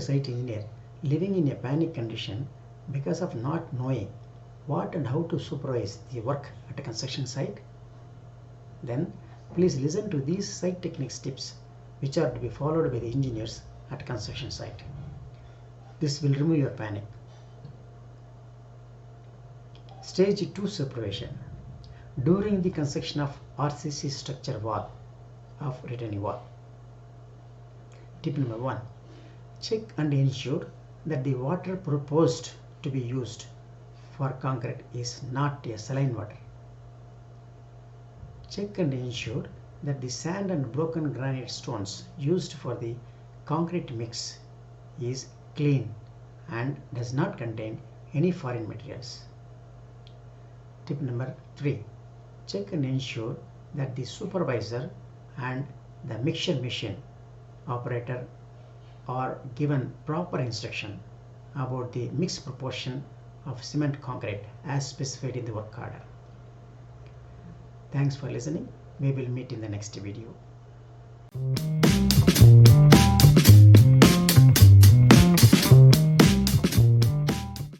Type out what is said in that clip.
site engineer living in a panic condition because of not knowing what and how to supervise the work at a construction site? Then please listen to these site techniques tips which are to be followed by the engineers at construction site. This will remove your panic. Stage 2 supervision. During the construction of RCC structure wall of retaining wall. Tip number 1. Check and ensure that the water proposed to be used for concrete is not a saline water. Check and ensure that the sand and broken granite stones used for the concrete mix is clean and does not contain any foreign materials. Tip number 3. Check and ensure that the supervisor and the mixture machine operator are given proper instruction about the mixed proportion of cement concrete as specified in the work order. Thanks for listening. We will meet in the next video.